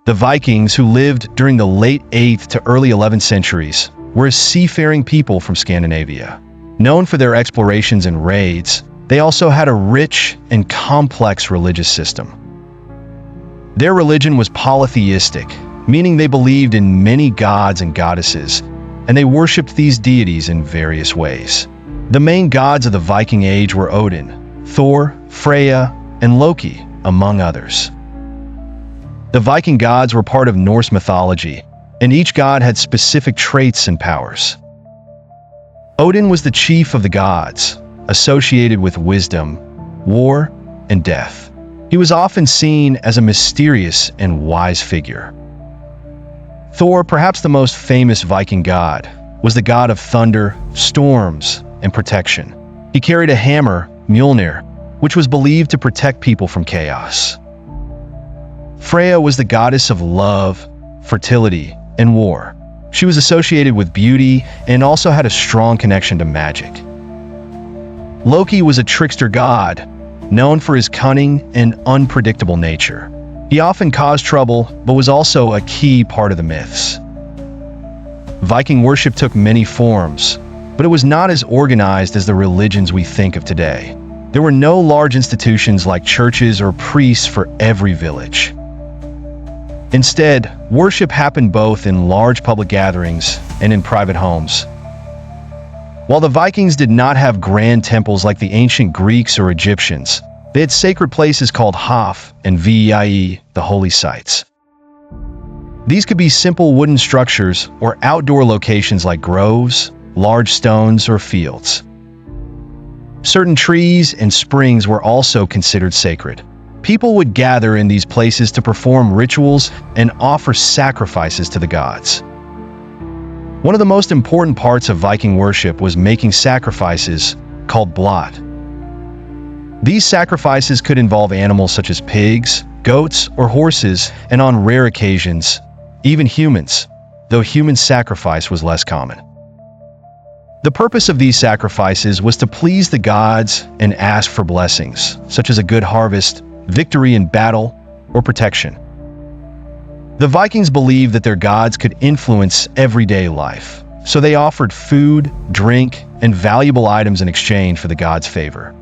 The Vikings, who lived during the late 8th to early 11th centuries, were a seafaring people from Scandinavia. Known for their explorations and raids, they also had a rich and complex religious system. Their religion was polytheistic, meaning they believed in many gods and goddesses, and they worshipped these deities in various ways. The main gods of the Viking Age were Odin, Thor, Freyja, and Loki, among others. The Viking gods were part of Norse mythology, and each god had specific traits and powers. Odin was the chief of the gods, associated with wisdom, war, and death. He was often seen as a mysterious and wise figure. Thor, perhaps the most famous Viking god, was the god of thunder, storms, and protection. He carried a hammer, Mjolnir, which was believed to protect people from chaos. Freyja was the goddess of love, fertility, and war. She was associated with beauty and also had a strong connection to magic. Loki was a trickster god, known for his cunning and unpredictable nature. He often caused trouble, but was also a key part of the myths. Viking worship took many forms, but it was not as organized as the religions we think of today. There were no large institutions like churches or priests for every village. Instead, worship happened both in large public gatherings and in private homes. While the Vikings did not have grand temples like the ancient Greeks or Egyptians, they had sacred places called Hof and Vie, the holy sites. These could be simple wooden structures or outdoor locations like groves, large stones, or fields. Certain trees and springs were also considered sacred. People would gather in these places to perform rituals and offer sacrifices to the gods. One of the most important parts of Viking worship was making sacrifices, called blót. These sacrifices could involve animals such as pigs, goats, or horses, and on rare occasions, even humans, though human sacrifice was less common. The purpose of these sacrifices was to please the gods and ask for blessings, such as a good harvest, victory in battle, or protection. The Vikings believed that their gods could influence everyday life, so they offered food, drink, and valuable items in exchange for the gods' favor.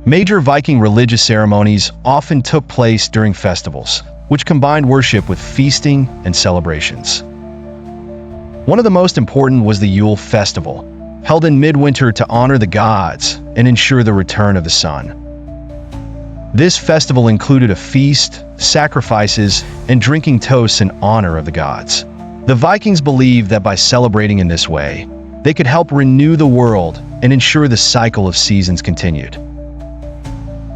Major Viking religious ceremonies often took place during festivals, which combined worship with feasting and celebrations. One of the most important was the Yule Festival, held in midwinter to honor the gods and ensure the return of the sun. This festival included a feast, sacrifices, and drinking toasts in honor of the gods. The Vikings believed that by celebrating in this way, they could help renew the world and ensure the cycle of seasons continued.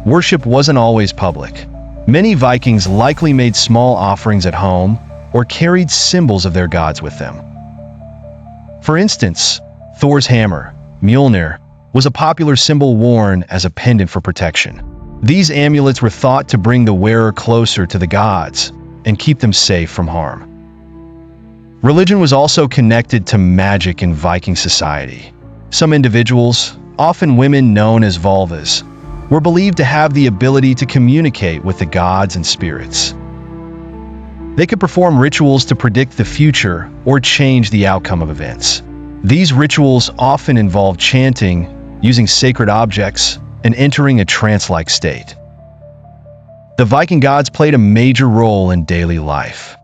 Worship wasn't always public. Many Vikings likely made small offerings at home or carried symbols of their gods with them. For instance, Thor's hammer, Mjolnir, was a popular symbol worn as a pendant for protection. These amulets were thought to bring the wearer closer to the gods and keep them safe from harm. Religion was also connected to magic in Viking society. Some individuals, often women known as vulvas, were believed to have the ability to communicate with the gods and spirits. They could perform rituals to predict the future or change the outcome of events. These rituals often involved chanting, using sacred objects, and entering a trance-like state. The Viking gods played a major role in daily life.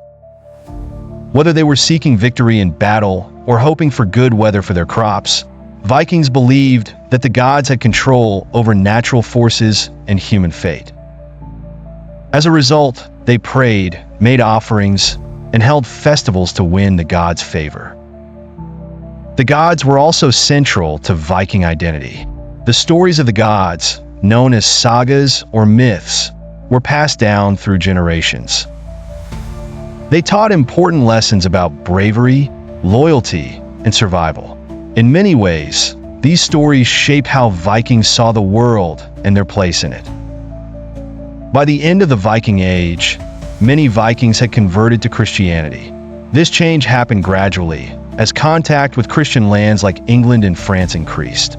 Whether they were seeking victory in battle or hoping for good weather for their crops, Vikings believed that the gods had control over natural forces and human fate. As a result, they prayed, made offerings, and held festivals to win the gods' favor. The gods were also central to Viking identity. The stories of the gods, known as sagas or myths, were passed down through generations. They taught important lessons about bravery, loyalty, and survival. In many ways, these stories shape how Vikings saw the world and their place in it. By the end of the Viking Age, many Vikings had converted to Christianity. This change happened gradually, as contact with Christian lands like England and France increased.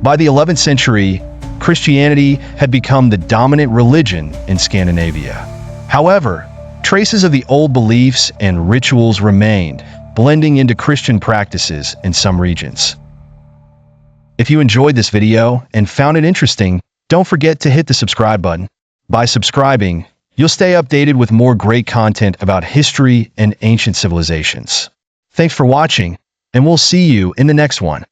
By the 11th century, Christianity had become the dominant religion in Scandinavia. However, traces of the old beliefs and rituals remained, blending into Christian practices in some regions. If you enjoyed this video and found it interesting, don't forget to hit the subscribe button. By subscribing, you'll stay updated with more great content about history and ancient civilizations. Thanks for watching, and we'll see you in the next one.